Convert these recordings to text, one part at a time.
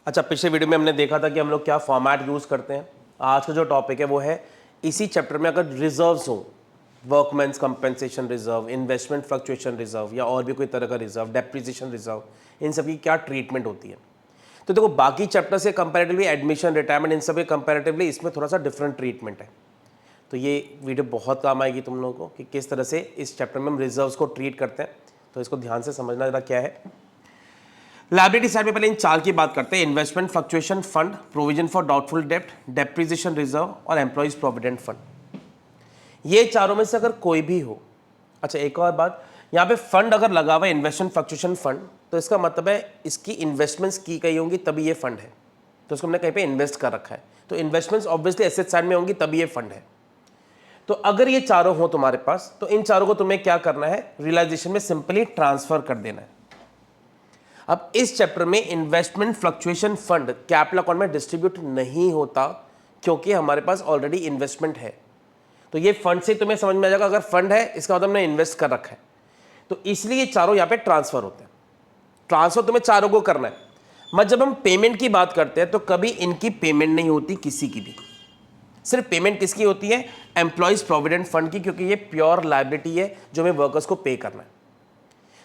अच्छा, पिछले वीडियो में हमने देखा था कि हम लोग क्या फॉर्मेट यूज़ करते हैं। आज का जो टॉपिक है वो है इसी चैप्टर में अगर रिजर्व्स हो, workmen's compensation reserve, investment fluctuation reserve या और भी कोई तरह का रिजर्व, डेप्रिसिएशन रिजर्व, इन सब की क्या ट्रीटमेंट होती है। तो देखो, बाकी चैप्टर से कंपैरेटिवली एडमिशन, रिटायरमेंट, इन सब के कंपैरेटिवली इसमें थोड़ा सा डिफरेंट ट्रीटमेंट है। तो ये वीडियो बहुत काम आएगी तुम लोगों को कि किस तरह से इस चैप्टर में हम रिजर्व्स को ट्रीट करते हैं। तो इसको ध्यान से समझना जरा क्या है। लायबिलिटी साइड में पहले इन चार की बात करते हैं: investment fluctuation fund, provision for doubtful डेप्ट, डेप्रिसिएशन रिजर्व और एम्प्लॉइज प्रोविडेंट फंड। ये चारों में से अगर कोई भी हो। अच्छा, एक और बात, यहाँ पे फंड अगर लगा हुआ है इन्वेस्टमेंट फ्लक्चुएशन फंड, तो इसका मतलब है इसकी इन्वेस्टमेंट्स की गई होंगी तभी ये फंड है। तो इसको हमने कहीं पे इन्वेस्ट कर रखा है, तो इन्वेस्टमेंट्स ऑब्वियसली एसेट साइड में होंगी तभी ये फंड है। तो अगर ये चारों हो तुम्हारे पास, तो इन चारों को तुम्हें क्या करना है, रियलाइजेशन में सिंपली ट्रांसफर कर देना है। अब इस चैप्टर में investment fluctuation fund capital account में डिस्ट्रीब्यूट नहीं होता क्योंकि हमारे पास ऑलरेडी इन्वेस्टमेंट है। तो ये फंड से तुम्हें समझ में आ जाएगा, अगर फंड है इसका मतलब हमने इन्वेस्ट कर रखा है, तो इसलिए ये चारों यहाँ पे ट्रांसफर होते हैं। ट्रांसफर तुम्हें चारों को करना है। मत जब हम पेमेंट की बात करते हैं तो कभी इनकी पेमेंट नहीं होती किसी की भी। सिर्फ पेमेंट किसकी होती है, एम्प्लॉइज प्रोविडेंट फंड की, क्योंकि ये प्योर लायबिलिटी है जो हमें वर्कर्स को पे करना है।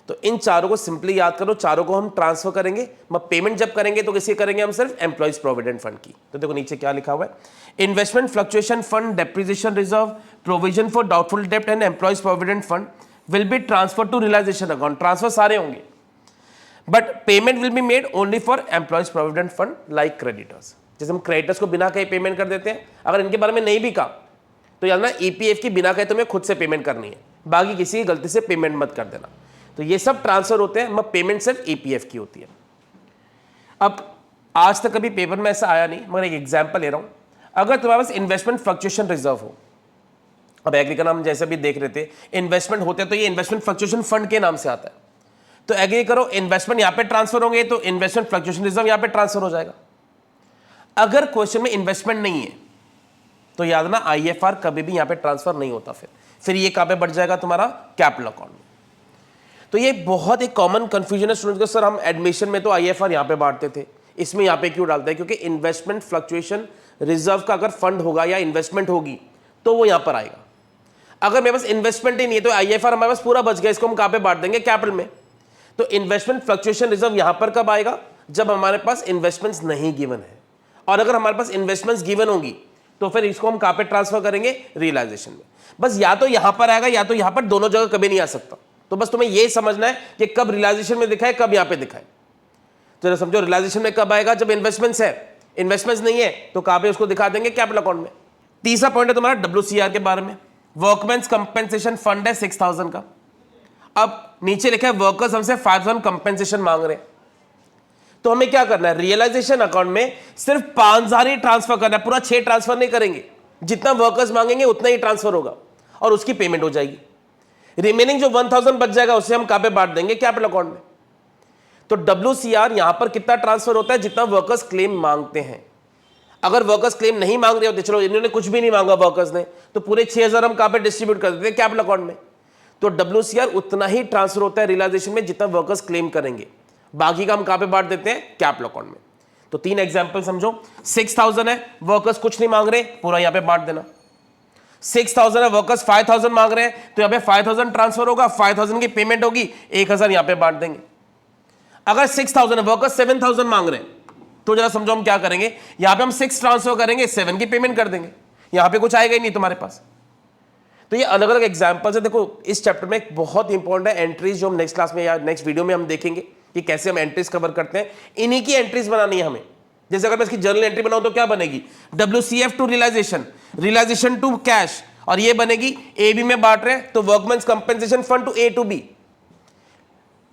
तो इन चारों को सिंपली याद करो, चारों को हम ट्रांसफर करेंगे। पेमेंट जब करेंगे तो किसकी करेंगे, हम सिर्फ एम्प्लॉइज प्रोविडेंट फंड की। तो देखो नीचे क्या लिखा हुआ है, investment fluctuation fund, depreciation reserve, provision for doubtful डेप्ट and employees provident fund will be transfer to realisation account. Transfer सारे होंगे, but payment will be made only for employees provident fund like creditors. जैसे हम creditors को बिना कहे payment कर देते हैं, अगर इनके बारे में नहीं भी कहा तो याद ना ईपीएफ की बिना कहे तुम्हें खुद से पेमेंट करनी है, बाकी किसी की गलती से पेमेंट मत कर देना। तो ये सब ट्रांसफर होते हैं, मगर पेमेंट सिर्फ ईपीएफ की होती है। अब आज तक कभी पेपर में ऐसा आया नहीं, मगर एक एग्जांपल ले रहा हूं। अगर तुम्हारे पास इन्वेस्टमेंट फ्लक्चुएशन रिजर्व हो, अब एग्री का नाम जैसे भी देख रहे थे, इन्वेस्टमेंट होते हैं तो ये इन्वेस्टमेंट फ्लक्चुएशन फंड के नाम से आता है। तो एग्री करो, इन्वेस्टमेंट यहां पे ट्रांसफर होंगे तो इन्वेस्टमेंट फ्लक्चुएशन रिजर्व यहां पे ट्रांसफर हो जाएगा। अगर क्वेश्चन में इन्वेस्टमेंट नहीं है तो याद ना आईएफआर कभी भी यहां पे ट्रांसफर नहीं होता। फिर ये कहां पे बढ़ जाएगा, तुम्हारा कैपिटल अकाउंट में। तो ये बहुत एक कॉमन कंफ्यूजन है स्टूडेंट्स को, सर हम एडमिशन में तो आईएफआर यहां पे बांटते थे, इसमें यहां पे क्यों डालते हैं? क्योंकि इन्वेस्टमेंट फ्लक्चुएशन रिजर्व का अगर फंड होगा या इन्वेस्टमेंट होगी तो वो यहां पर आएगा। अगर मेरे पास इन्वेस्टमेंट ही नहीं है तो आईएफआर हमारे पास पूरा बच गया, इसको हम कहां पे बांट देंगे, कैपिटल में। तो इन्वेस्टमेंट फ्लक्चुएशन रिजर्व यहां पर कब आएगा, जब हमारे पास इन्वेस्टमेंट्स नहीं गिवन है। और अगर हमारे पास इन्वेस्टमेंट्स गिवन होगी तो फिर इसको हम कहां पे ट्रांसफर करेंगे, रियलाइजेशन में। बस या तो यहां पर आएगा या तो यहां पर, दोनों जगह कभी नहीं आ सकता। तो बस तुम्हें यह समझना है कि कब रियलाइजेशन में दिखाए, कब यहां पे दिखाए। चलो समझो, रियलाइजेशन में कब आएगा, जब इन्वेस्टमेंट्स है। इन्वेस्टमेंट्स नहीं है तो कहां पे उसको दिखा देंगे, कैपिटल अकाउंट में। तीसरा पॉइंट है तुम्हारा WCR के बारे में। वर्कमैन्स कंपेंसेशन फंड है 6000 का। अब नीचे लिखा है वर्कर्स हमसे 5000 कंपेंसेशन मांग रहे हैं, तो हमें क्या करना है, रियलाइजेशन अकाउंट में सिर्फ 5000 ही ट्रांसफर करना है, पूरा 6 ट्रांसफर नहीं करेंगे। जितना वर्कर्स मांगेंगे उतना ही ट्रांसफर होगा और उसकी पेमेंट हो जाएगी। रिमेनिंग जो 1000 बच जाएगा उसे हम कहां पे बांट देंगे, कैपिटल अकाउंट में। तो WCR यहां पर कितना ट्रांसफर होता है, जितना वर्कर्स क्लेम मांगते हैं। अगर वर्कर्स क्लेम नहीं मांग रहे होते, चलो इन्होंने कुछ भी नहीं मांगा वर्कर्स ने, तो पूरे 6000 हम कहां पे डिस्ट्रीब्यूट कर देते हैं, कैपिटल अकाउंट में। तो WCR उतना ही ट्रांसफर होता है रियलाइजेशन में जितना वर्कर्स क्लेम करेंगे, बाकी का हम कहां पे बांट देते हैं, कैपिटल अकाउंट में। तो 3 एग्जांपल समझो। 6000 है, वर्कर्स कुछ नहीं मांग रहे, पूरा यहां पे बांट देना। 6000 है, वर्कर्स 5000 मांग रहे हैं, तो यहां पे 5000 ट्रांसफर होगा, 5000 की पेमेंट होगी, 1000 यहां पे बांट देंगे। अगर 6000 है, वर्कर्स 7000 मांग रहे हैं, तो जरा समझो हम क्या करेंगे, यहां पे हम 6 ट्रांसफर करेंगे, 7 की पेमेंट कर देंगे, यहां पे कुछ आएगा ही नहीं तुम्हारे पास। तो ये अलग अलग एग्जांपल्स है। देखो इस चैप्टर में एक बहुत इंपॉर्टेंट है एंट्रीज, जो हम नेक्स्ट क्लास में या नेक्स्ट वीडियो में हम देखेंगे कि कैसे हम एंट्रीज कवर करते हैं। इन्हीं की एंट्रीज बनानी है हमें। जैसे अगर मैं इसकी जर्नल एंट्री बनाऊं तो क्या बनेगी, WCF to realisation, realisation to cash, और ये बनेगी AB में बांट रहे हैं तो workmen's compensation fund to A to B।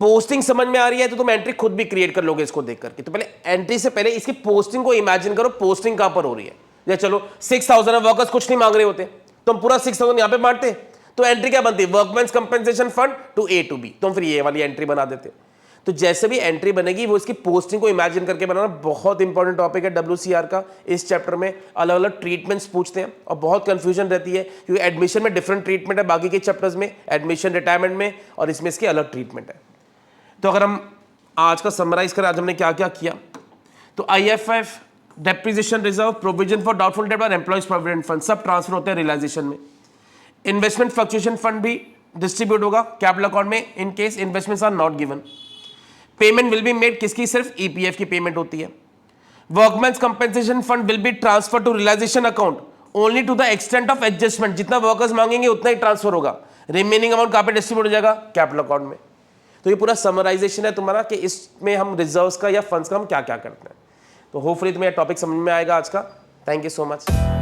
Posting समझ में आ रही है तो तुम एंट्री खुद भी क्रिएट कर लोगे इसको देख करके। तो पहले एंट्री से पहले इसकी पोस्टिंग को इमेजिन करो, पोस्टिंग कहां पर हो रही है। जैसे चलो 6000 वर्कर्स कुछ नहीं मांग रहे होते तो हम पूरा 6000 यहां पे बांटते, तो एंट्री क्या बनती है, workmen's compensation fund to A to B। तो हम फिर ये वाली एंट्री बना देते। तो जैसे भी एंट्री बनेगी वो इसकी पोस्टिंग को इमेजिन करके बनाना बहुत इंपॉर्टेंट टॉपिक है WCR का। इस चैप्टर में अलग अलग ट्रीटमेंट्स पूछते हैं और बहुत कंफ्यूजन रहती है, क्योंकि एडमिशन में डिफरेंट ट्रीटमेंट है बाकी के चैप्टर्स में, एडमिशन रिटायरमेंट में, और इसमें इसकी अलग ट्रीटमेंट है। तो अगर हम आज का समराइज करें, आज हमने क्या क्या किया, तो IFF, depreciation reserve, provision for doubtful debt और एम्प्लॉयज प्रोविडेंट फंड सब ट्रांसफर होते हैं रियलाइजेशन में। इन्वेस्टमेंट फ्लक्चुएशन फंड भी डिस्ट्रीब्यूट होगा कैपिटल अकाउंट में in case investments are not given. Payment will be made, किसकी? सिर्फ EPF की पेमेंट होती है। Workmen's compensation fund will be transfer to realisation account only to the extent of adjustment, जितना workers मांगेंगे उतना ही ट्रांसफर होगा, रिमेनिंग अमाउंट कहाँ पे डिस्ट्रीब्यूट हो जाएगा? कैपिटल अकाउंट में। तो ये पूरा समराइजेशन है तुम्हारा कि इसमें हम रिजर्व्स का या फंड्स का हम क्या क्या करते हैं। तो होपफुली तुम्हें टॉपिक समझ में आएगा आज का। Thank you so much.